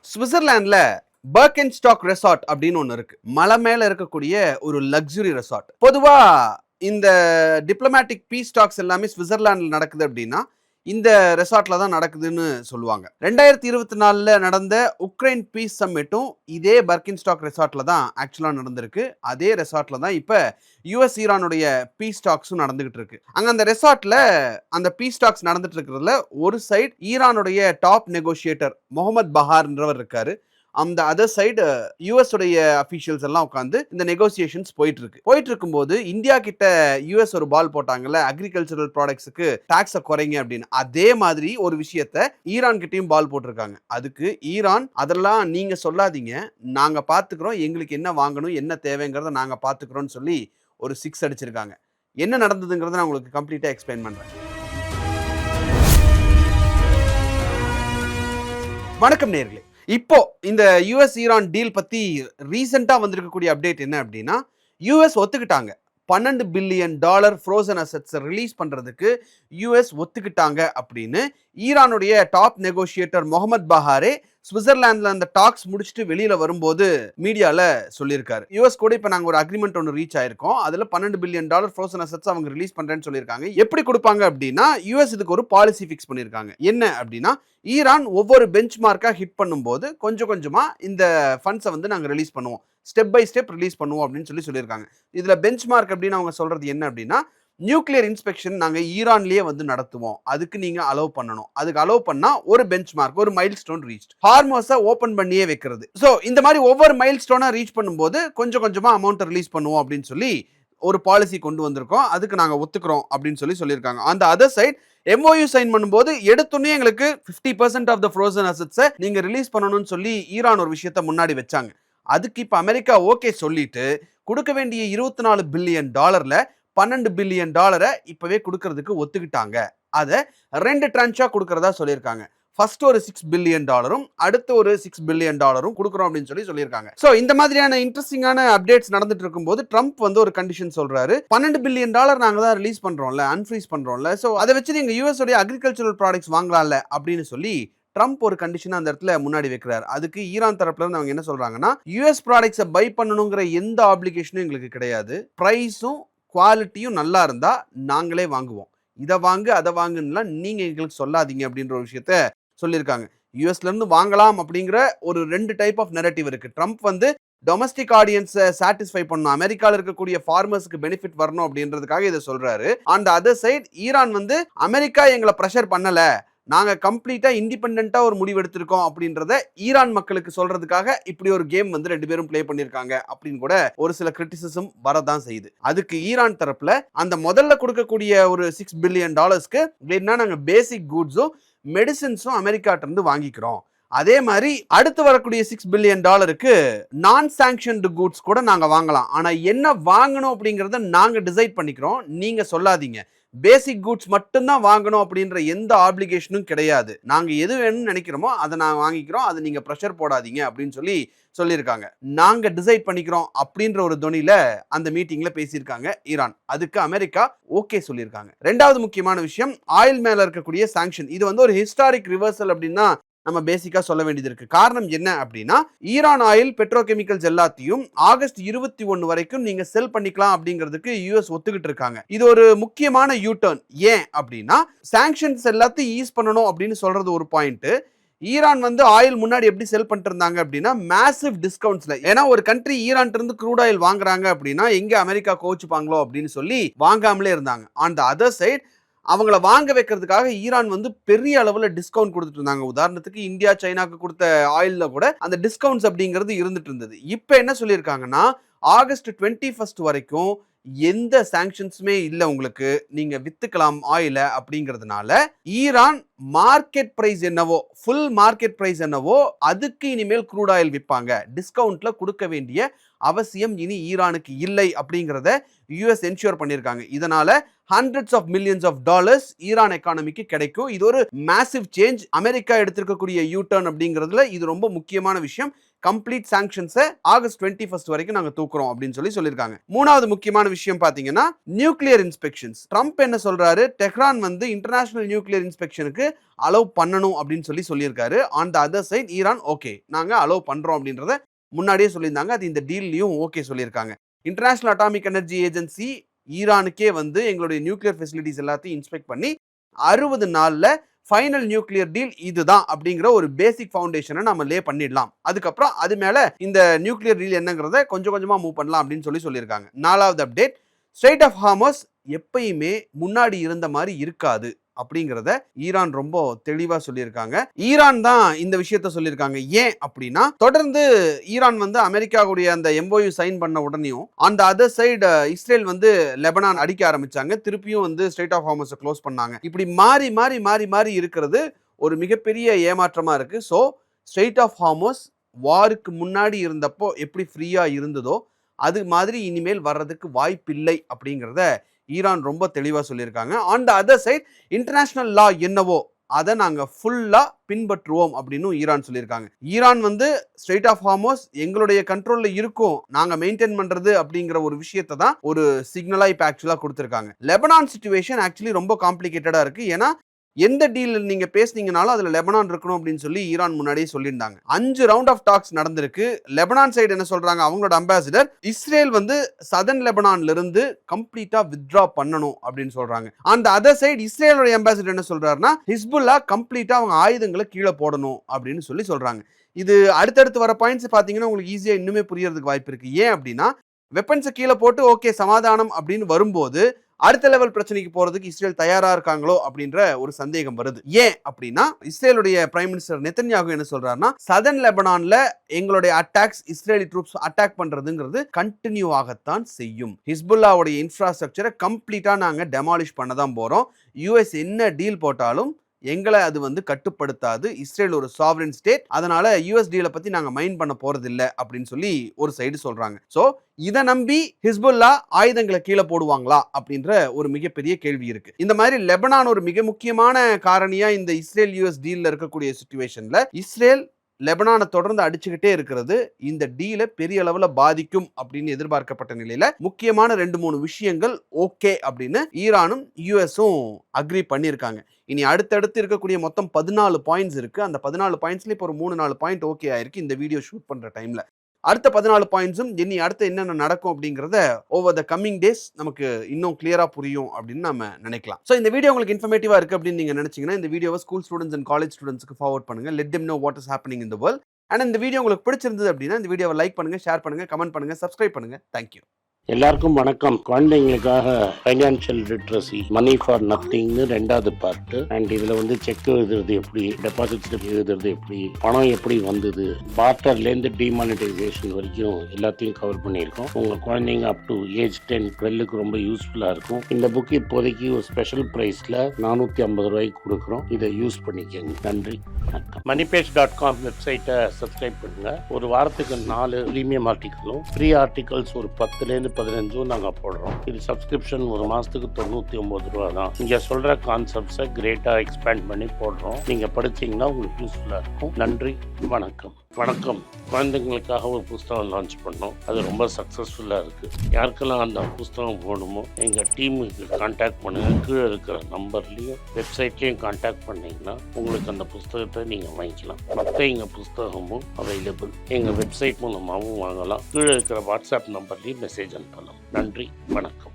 சுவிட்சர்லாந்துல பர்கென்ஸ்டாக் resort அப்படின்னு ஒன்று இருக்கு. மலை மேல இருக்கக்கூடிய ஒரு லக்ஸுரி ரெசார்ட். பொதுவா இந்த டிப்ளமேட்டிக் பீஸ் டாக்ஸ் எல்லாமே சுவிட்சர்லாந்துல நடக்குது அப்படின்னா இந்த ரெசார்ட்ல தான் நடக்குதுன்னு சொல்லுவாங்க. 2024 நடந்த உக்ரைன் பீஸ் சம்மிட்டும் இதே பர்கின்ஸ்டாக் ரெசார்ட்ல தான் ஆக்சுவலா நடந்திருக்கு. அதே ரெசார்ட்ல தான் இப்ப யுஎஸ் ஈரானுடைய பீஸ் டாக்ஸும் நடந்துகிட்டு இருக்கு. அங்க அந்த ரெசார்ட்ல அந்த பீஸ் டாக்ஸ் நடந்துட்டு இருக்கிறதுல ஒரு சைடு ஈரானுடைய டாப் நெகோசியேட்டர் முகமது பஹார்ன்றவர் இருக்காரு. அந்த அதர் சைடு யூஎஸ் உடைய அபிஷியல்ஸ் எல்லாம் உட்காந்து இந்த நெகோசியேஷன்ஸ் போயிட்டு இருக்கும்போது இந்தியா கிட்ட யூஎஸ் ஒரு பால் போட்டாங்கல்ல, அக்ரிகல்ச்சரல் ப்ராடக்ட்ஸுக்கு டாக்ஸை குறைங்க அப்படின்னு. அதே மாதிரி ஒரு விஷயத்த ஈரான் கிட்டையும் பால் போட்டிருக்காங்க. அதுக்கு ஈரான் அதெல்லாம் நீங்க சொல்லாதீங்க, நாங்க பாத்துக்கிறோம், எங்களுக்கு என்ன வாங்கணும் என்ன தேவைங்கிறத நாங்க பாத்துக்கிறோம்னு சொல்லி ஒரு 6 அடிச்சிருக்காங்க. என்ன நடந்ததுங்கிறத நான் உங்களுக்கு கம்ப்ளீட்டா எக்ஸ்பிளைன் பண்றேன். வணக்கம் நேயர்களே. இப்போ இந்த யுஎஸ் ஈரான் டீல் பத்தி ரீசெண்டா வந்திருக்கக்கூடிய அப்டேட் என்ன அப்படின்னா, யுஎஸ் ஒத்துக்கிட்டாங்க $12 பில்லியன் ஃப்ரோசன் அசெட்ஸ் ரிலீஸ் பண்றதுக்கு யுஎஸ் ஒத்துக்கிட்டாங்க அப்படின்னு ஈரானுடைய டாப் நெகோசியேட்டர் முகமது பஹாரே சுவிட்சர்லாந்துல அந்த டாக்ஸ் முடிச்சுட்டு வெளியில வரும்போது மீடியால சொல்லியிருக்காரு. யுஎஸ் கூட இப்ப நாங்க ஒரு அக்ரிமெண்ட் ஒன்று ரீச் ஆயிருக்கோம், அதுல $12 பில்லியன் ஃப்ரோசன் அசெட்ஸ் அவங்க ரிலீஸ் பண்றேன்னு சொல்லியிருக்காங்க. எப்படி கொடுப்பாங்க அப்படின்னா யுஎஸ் இதுக்கு ஒரு பாலிசி ஃபிக்ஸ் பண்ணியிருக்காங்க. என்ன அப்படின்னா, ஈரான் ஒவ்வொரு பெஞ்ச் மார்க்கா ஹிட் பண்ணும்போது கொஞ்சம் கொஞ்சமா இந்த ஃபண்ட்ஸை வந்து நாங்க ரிலீஸ் பண்ணுவோம், ஸ்டெப் பை ஸ்டெப் ரிலீஸ் பண்ணுவோம் அப்படின்னு சொல்லியிருக்காங்க. இதுல பெஞ்ச் மார்க் அப்படின்னு அவங்க சொல்றது என்ன அப்படின்னா, நியூக்ளியர் இன்ஸ்பெக்ஷன் நாங்க ஈரான்லயே வந்து நடத்துவோம், அதுக்கு நீங்க அலோவ் பண்ணணும், அதுக்கு அலோவ் பண்ணா ஒரு பெஞ்ச் மார்க், ஒரு மைல் ஸ்டோன் ரீச். ஹார்மோஸை ஓபன் பண்ணியே வைக்கிறது. ஸோ இந்த மாதிரி ஒவ்வொரு மைல் ஸ்டோனா ரீச் பண்ணும்போது கொஞ்சம் கொஞ்சமா அமௌண்ட் ரிலீஸ் பண்ணுவோம் அப்படின்னு சொல்லி ஒரு பாலிசி கொண்டு வந்திருக்கோம், அதுக்கு நாங்க ஒத்துக்கிறோம் அப்படின்னு சொல்லியிருக்காங்க. அந்த அதர் சைட் MOU சைன் பண்ணும்போது எடுத்துனே எங்களுக்கு 50% ஆஃப் த ஃப்ரோசன் அசெட்ஸை நீங்க ரிலீஸ் பண்ணணும்னு சொல்லி ஈரான் ஒரு விஷயத்தை முன்னாடி வச்சாங்க. அதுக்கு இப்ப அமெரிக்கா ஓகே சொல்லிட்டு கொடுக்க வேண்டிய $24 பில்லியன் $12 பில்லியன் இப்பவே கொடுக்கறதுக்கு ஒத்துக்கிட்டாங்க. அதை 2 டிரான்ச்சா கொடுக்கறதா சொல்லியிருக்காங்க. ஃபர்ஸ்ட் ஒரு $6 பில்லியன் அடுத்து ஒரு $6 பில்லியன் கொடுக்குறோம் அப்படின்னு சொல்லியிருக்காங்க. சோ இந்த மாதிரியான இன்ட்ரெஸ்டிங்கான அப்டேட்ஸ் நடந்துட்டு இருக்கும்போது ட்ரம்ப் வந்து ஒரு கண்டிஷன் சொல்றாரு. $12 பில்லியன் நாங்க தான் ரிலீஸ் பண்றோம்ல, அன்ஃப்ரீஸ் பண்றோம்ல, சோ அதை வச்சு நீங்க யூஎஸ் உடைய அக்ரிகல்ச்சரல் ப்ராடக்ட்ஸ் வாங்கலாம்ல அப்படின்னு சொல்லி ட்ரம்ப் ஒரு கண்டிஷன் அந்த இடத்துல முன்னாடி வைக்கிறார். அதுக்கு ஈரான் தரப்புல இருந்து அவங்க என்ன சொல்றாங்கன்னா, யூஎஸ் ப்ராடக்ட்ஸை பை பண்ணணுங்கிற எந்த ஆப்ளிகேஷனும் எங்களுக்கு கிடையாது, பிரைஸும் குவாலிட்டியும் நல்லா இருந்தா நாங்களே வாங்குவோம், இதை வாங்கு அதை வாங்குன்னா நீங்க எங்களுக்கு சொல்லாதீங்க அப்படின்ற ஒரு விஷயத்த சொல்லியிருக்காங்க. யூஎஸ்ல இருந்து வாங்கலாம் அப்படிங்கிற ஒரு 2 டைப் ஆஃப் நெரேட்டிவ் இருக்கு. ட்ரம்ப் வந்து டொமஸ்டிக் ஆடியன்ஸை சாட்டிஸ்ஃபை பண்ணணும், அமெரிக்கால இருக்கக்கூடிய ஃபார்மர்ஸ்க்கு பெனிஃபிட் வரணும் அப்படின்றதுக்காக இதை சொல்றாரு. அந்த அதர் சைடு ஈரான் வந்து அமெரிக்கா எங்களை ப்ரெஷர் பண்ணல, நாங்க கம்ப்ளீட்டா இண்டிபெண்டன்ட்டா ஒரு முடிவு எடுத்திருக்கோம் அப்படின்றத ஈரான் மக்களுக்கு சொல்றதுக்காக இப்படி ஒரு கேம் வந்து 2 பேரும் பிளே பண்ணிருக்காங்க அப்படின்னு கூட ஒரு சில கிரிட்டிசிசம் வரதான் செய்யுது. அதுக்கு ஈரான் தரப்புல அந்த முதல்ல கொடுக்கக்கூடிய ஒரு $6 பில்லியன் என்ன, நாங்க பேசிக் கூட்ஸும் மெடிசின்ஸும் அமெரிக்காட்ட இருந்து வாங்கிக்கிறோம், அதே மாதிரி அடுத்து வரக்கூடிய $6 பில்லியன் நான் சாங்ஷன்டு கூட்ஸ் கூட நாங்க வாங்கலாம், ஆனா என்ன வாங்கணும் அப்படிங்கறத நாங்க டிசைட் பண்ணிக்கிறோம், நீங்க சொல்லாதீங்க, பேசிக் கூட்ஸ் மட்டும்தான் வாங்கணும் அப்படின்ற எந்த ஆப்ளிகேஷனும் கிடையாது, நாங்க எது வேணும்னு நினைக்கிறோமோ அதை நாங்க வாங்கிக்கிறோம், அதை நீங்க ப்ரெஷர் போடாதீங்க அப்படின்னு சொல்லியிருக்காங்க. நாங்க டிசைட் பண்ணிக்கிறோம் அப்படின்ற ஒரு தொனியில அந்த மீட்டிங்ல பேசியிருக்காங்க ஈரான். அதுக்கு அமெரிக்கா ஓகே சொல்லியிருக்காங்க. ரெண்டாவது முக்கியமான விஷயம், ஆயில் மேல இருக்கக்கூடிய சாங்ஷன். இது வந்து ஒரு ஹிஸ்டாரிக் ரிவர்சல் அப்படின்னா நம்ம பேசிக்கா சொல்ல வேண்டியது இருக்கு. காரணம் என்ன அப்படின்னா, ஈரான் ஆயில் பெட்ரோகெமிக்கல்ஸ் எல்லாத்தையும் ஆகஸ்ட் 21 வரைக்கும் நீங்க செல் பண்ணிக்கலாம் அப்படிங்கிறதுக்கு யூஎஸ் ஒத்துக்கிட்டு இருக்காங்க. இது ஒரு முக்கியமான யூ டர்ன். ஏன் அப்படின்னா, சாங்ஷன்ஸ் எல்லாத்தையும் ஈஸ் பண்ணணும் அப்படின்னு சொல்றது ஒரு பாயிண்ட். ஈரான் வந்து ஆயில் முன்னாடி எப்படி செல் பண்ணிட்டு இருந்தாங்க அப்படின்னா மேசிவ் டிஸ்கவுண்ட்ஸ்ல. ஏன்னா ஒரு கண்ட்ரி ஈரான் இருந்து க்ரூட் ஆயில் வாங்குறாங்க அப்படின்னா எங்க அமெரிக்கா கோச்சுப்பாங்களோ அப்படின்னு சொல்லி வாங்காமலே இருந்தாங்க. ஆன் த அதர் சைட் அவங்கள வாங்க வைக்கிறதுக்காக ஈரான் வந்து பெரிய அளவுல டிஸ்கவுண்ட் கொடுத்துட்டு இருந்தாங்க. உதாரணத்துக்கு இந்தியா சைனாக்கு கொடுத்த ஆயில்ல கூட அந்த டிஸ்கவுண்ட்ஸ் அப்படிங்கிறது இருந்துட்டு இருந்தது. இப்போ என்ன சொல்லியிருக்காங்கன்னா, ஆகஸ்ட் 21 வரைக்கும் எந்த சாங்ஷன்ஸுமே இல்லை, உங்களுக்கு நீங்க வித்துக்கலாம் ஆயில அப்படிங்கிறதுனால ஈரான் மார்க்கெட் பிரைஸ் என்னவோ, ஃபுல் மார்க்கெட் பிரைஸ் என்னவோ அதுக்கு இனிமேல் க்ரூட் ஆயில் விற்பாங்க, டிஸ்கவுண்ட்ல கொடுக்க வேண்டிய அவசியம் இனி ஈரானுக்கு இல்லை அப்படிங்கிறத யூஎஸ் என்ஷூர் பண்ணியிருக்காங்க. இதனால hundreds of millions of dollars Iran எக்கானமிக்கு கிடைக்கும். இது ஒரு மேசிவ் சேஞ்ச். அமெரிக்கா எடுத்திருக்கக்கூடிய யூ டர்ன் அப்படிங்கிறதுல இது ரொம்ப முக்கியமான விஷயம். கம்ப்ளீட் சாங்ஷன்ஸை ஆகஸ்ட் 21 வரைக்கும் நாங்க தூக்குறோம் அப்படின்னு சொல்லியிருக்காங்க. மூணாவது முக்கியமான விஷயம் பாத்தீங்கன்னா நியூக்ளியர் இன்ஸ்பெக்ஷன்ஸ். ட்ரம்ப் என்ன சொல்றாரு, டெஹ்ரான் வந்து இன்டர்நேஷனல் நியூக்ளியர் இன்ஸ்பெக்ஷனுக்கு அலோவ் பண்ணணும் அப்படின்னு சொல்லியிருக்காரு. On the other side Iran okay நாங்க அலோவ் பண்றோம் அப்படின்றத முன்னாடியே சொல்லியிருந்தாங்க. அது இந்த டீல்லையும் ஓகே சொல்லியிருக்காங்க. இன்டர்நேஷனல் அட்டாமிக் எனர்ஜி ஏஜென்சி ஈரானுக்கே வந்து எங்களுடைய நியூக்ளியர் ஃபெசிலிட்டிஸ் எல்லாத்தையும் இன்ஸ்பெக்ட் பண்ணி 60 நாள்ல ஃபைனல் நியூக்ளியர் டீல் இதுதான் அப்படிங்கிற ஒரு பேசிக் ஃபவுண்டேஷனை நம்ம லே பண்ணிடலாம். அதுக்கப்புறம் அது மேல இந்த நியூக்ளியர் டீல் என்னங்கிறத கொஞ்சம் கொஞ்சமா மூவ் பண்ணலாம் அப்படின்னு சொல்லியிருக்காங்க. 4வது அப்டேட், ஸ்ட்ரெய்ட் ஆஃப் ஹார்மஸ் எப்பயுமே முன்னாடி இருந்த மாதிரி இருக்காது அப்படிங்கிறத ஈரான் ரொம்ப தெளிவா சொல்லியிருக்காங்க. ஈரான் தான் இந்த விஷயத்த சொல்லியிருக்காங்க. ஏன் அப்படின்னா தொடர்ந்து ஈரான் வந்து அமெரிக்காவுடைய அந்த MOU சைன் பண்ண உடனேயும் அந்த அதர் சைடு இஸ்ரேல் வந்து லெபனான் அடிக்க ஆரம்பிச்சாங்க. திருப்பியும் வந்து ஸ்ட்ரெய்ட் ஆஃப் ஹார்மஸை க்ளோஸ் பண்ணாங்க. இப்படி மாறி மாறி மாறி மாறி இருக்கிறது ஒரு மிகப்பெரிய ஏமாற்றமா இருக்கு. ஸோ ஸ்ட்ரெய்ட் ஆஃப் ஹார்மஸ் வாருக்கு முன்னாடி இருந்தப்போ எப்படி ஃப்ரீயா இருந்ததோ அது மாதிரி இனிமேல் வர்றதுக்கு வாய்ப்பில்லை அப்படிங்கிறத ஈரான் ரொம்ப தெளிவாக சொல்லியிருக்காங்க. On the other side international law என்னவோ அதை நாங்கள் ஃபுல்லாக பின்பற்றுவோம் அப்படின்னு ஈரான் சொல்லியிருக்காங்க. ஈரான் வந்து ஸ்ட்ரெய்ட் ஆஃப் ஹார்மஸ் எங்களுடைய கண்ட்ரோலில் இருக்கும், நாங்கள் மெயின்டைன் பண்ணுறது அப்படிங்கிற ஒரு விஷயத்தை தான் ஒரு சிக்னலாக இப்போ ஆக்சுவலாக கொடுத்துருக்காங்க. லெபனான் சிச்சுவேஷன் ஆக்சுவலி ரொம்ப காம்ப்ளிகேட்டடாக இருக்குது. ஏன்னா எந்த டீல் நீங்க பேசுனீங்கனாலும் அதுல லெபனான் இருக்கணும் அப்படின்னு சொல்லி ஈரான் முன்னாடியே சொல்லியிருந்தாங்க. 5 ரவுண்ட் ஆஃப் டாக்ஸ் நடந்திருக்கு. லெபனான் சைடு என்ன சொல்றாங்க, அவங்களோட அம்பாசிடர் இஸ்ரேல் வந்து சதர்ன் லெபனான்ல இருந்து கம்ப்ளீட்டா வித்ட்ரா பண்ணணும் அப்படின்னு சொல்றாங்க. அந்த அதர் சைடு இஸ்ரேலோட அம்பாசிடர் என்ன சொல்றாருன்னா ஹிஸ்புல்லா கம்ப்ளீட்டா அவங்க ஆயுதங்களை கீழே போடணும் அப்படின்னு சொல்றாங்க. இது அடுத்தடுத்து வர பாயிண்ட்ஸ் பாத்தீங்கன்னா உங்களுக்கு ஈஸியா இன்னுமே புரியறதுக்கு வாய்ப்பு இருக்கு. ஏன் அப்படின்னா வெப்பன்ஸை கீழே போட்டு ஓகே சமாதானம் அப்படின்னு வரும்போது அடுத்த லெவல் பிரச்சனைக்கு போறதுக்கு இஸ்ரேல் தயாரா இருக்காங்களோ அப்படின்ற ஒரு சந்தேகம் வருது. ஏன் அப்படின்னா இஸ்ரேலுடைய பிரைம் மினிஸ்டர் நெத்தன்யாகு என்ன சொல்றாருன்னா சதர்ன் லெபனான்ல எங்களுடைய அட்டாக்ஸ் இஸ்ரேலி ட்ரூப்ஸ் அட்டாக் பண்றதுங்கிறது கண்டினியூ ஆகத்தான் செய்யும். ஹிஸ்புல்லாவுடைய இன்ஃப்ராஸ்ட்ரக்சரை கம்ப்ளீட்டா நாங்க டெமாலிஷ் பண்ண தான் போறோம். யூஎஸ் என்ன டீல் போட்டாலும் எங்களை அது வந்து கட்டுப்படுத்தாது. இஸ்ரேல் ஒரு சாவரின் ஸ்டேட், அதனால யூஎஸ் டீலை பத்தி நாங்க மைண்ட் பண்ண போறது இல்லை அப்படின்னு சொல்லி ஒரு சைடு சொல்றாங்க. சோ இதை நம்பி ஹிஸ்புல்லா ஆயுதங்களை கீழே போடுவாங்களா அப்படின்ற ஒரு மிகப்பெரிய கேள்வி இருக்கு. இந்த மாதிரி லெபனான் ஒரு மிக முக்கியமான காரணியா இந்த இஸ்ரேல் யூஎஸ் டீல்ல இருக்கக்கூடிய சிச்சுவேஷன்ல இஸ்ரேல் லெபனானை தொடர்ந்து அடிச்சுக்கிட்டே இருக்கிறது இந்த டீலை பெரிய அளவுல பாதிக்கும் அப்படின்னு எதிர்பார்க்கப்பட்ட நிலையில முக்கியமான 2-3 விஷயங்கள் ஓகே அப்படின்னு ஈரானும் யூஎஸும் அக்ரி பண்ணியிருக்காங்க. இனி அடுத்தடுத்து இருக்கக்கூடிய மொத்தம் 14 பாயிண்ட்ஸ் இருக்கு. அந்த 14 பாயிண்ட்ஸ்ல இப்போ ஒரு 3-4 பாயிண்ட் ஓகே ஆயிருக்கு இந்த வீடியோ ஷூட் பண்ற டைம்ல. அடுத்த 14 பாயிண்ட்ஸும் இனி அடுத்து என்னென்ன நடக்கும் அப்படிங்கிறத ஓவர் த கம்மிங் டேஸ் நமக்கு இன்னும் கிளியரா புரியும் அப்படின்னு நம்ம நினைக்கலாம். ஸோ இந்த வீடியோ உங்களுக்கு இன்ஃபர்மேட்டிவா இருக்கு அப்படின்னு நீங்க நினைச்சீங்கன்னா இந்த வீடியோவை ஸ்கூல் ஸ்டூடெண்ட்ஸ் அண்ட் காலேஜ் ஸ்டூடெண்ட்ஸ்க்கு ஃபார்வர்ட் பண்ணுங்க. Let them know what is happening in the world. And இந்த வீடியோ உங்களுக்கு பிடிச்சிருந்தது அப்படின்னா இந்த வீடியோவை லைக் பண்ணுங்க, ஷேர் பண்ணுங்க, கமெண்ட் பண்ணுங்க, சப்ஸ்கிரைப் பண்ணுங்க. தேங்க்யூ. எல்லாருக்கும் வணக்கம். குழந்தைங்களுக்காக ஃபைனான்சியல் லிட்ரஸி மணி ஃபார் நத்திங்னு 2வது பார்ட்டு. அண்ட் இதில் வந்து செக் எழுதுறது எப்படி, டெபாசிட் ஸ்லிப் எழுதுறது எப்படி, பணம் எப்படி வந்தது, பார்ட்டர்லேருந்து டிமானிட்டைசேஷன் வரைக்கும் எல்லாத்தையும் கவர் பண்ணியிருக்கோம். உங்கள் குழந்தைங்க அப் டு ஏஜ் 10-12க்கு ரொம்ப யூஸ்ஃபுல்லாக இருக்கும். இந்த புக் இப்போதைக்கு ஒரு ஸ்பெஷல் ப்ரைஸில் 450 ரூபாய்க்கு கொடுக்குறோம். இதை யூஸ் பண்ணிக்கங்க. நன்றி, வணக்கம். moneypage.com வெப்சைட்டை சப்ஸ்கிரைப் பண்ணுங்க. ஒரு வாரத்துக்கு 4 ப்ரீமியம் ஆர்டிக்கலும் ஃப்ரீ ஆர்டிகல்ஸ் ஒரு 10லேருந்து 15 நாங்கள் போடுறோம். இது சப்ஸ்கிரிப்ஷன் ஒரு மாதத்துக்கு 99 ரூபா தான். இங்கே சொல்கிற கான்செப்ட்ஸை கிரேட்டாக எக்ஸ்பேண்ட் பண்ணி போடுறோம். நீங்கள் படிச்சிங்கன்னா உங்களுக்கு யூஸ்ஃபுல்லாக இருக்கும். நன்றி, வணக்கம். குழந்தைங்களுக்காக ஒரு புஸ்தகம் லான்ச் பண்ணோம். அது ரொம்ப சக்ஸஸ்ஃபுல்லாக இருக்குது. யாருக்கெல்லாம் அந்த புஸ்தகம் போகணுமோ எங்கள் டீமுக்கு கான்டாக்ட் பண்ணுங்கள். கீழே இருக்கிற நம்பர்லேயும் வெப்சைட்லேயும் கான்டாக்ட் பண்ணிங்கன்னா உங்களுக்கு அந்த புஸ்தகத்தை நீங்கள் வாங்கிக்கலாம். மற்ற எங்கள் புஸ்தகமும் அவைலபிள் எங்கள் வெப்சைட் மூலமாகவும் வாங்கலாம். கீழே இருக்கிற வாட்ஸ்அப் நம்பர்லேயும் மெசேஜ் அனுப்பலாம். நன்றி, வணக்கம்.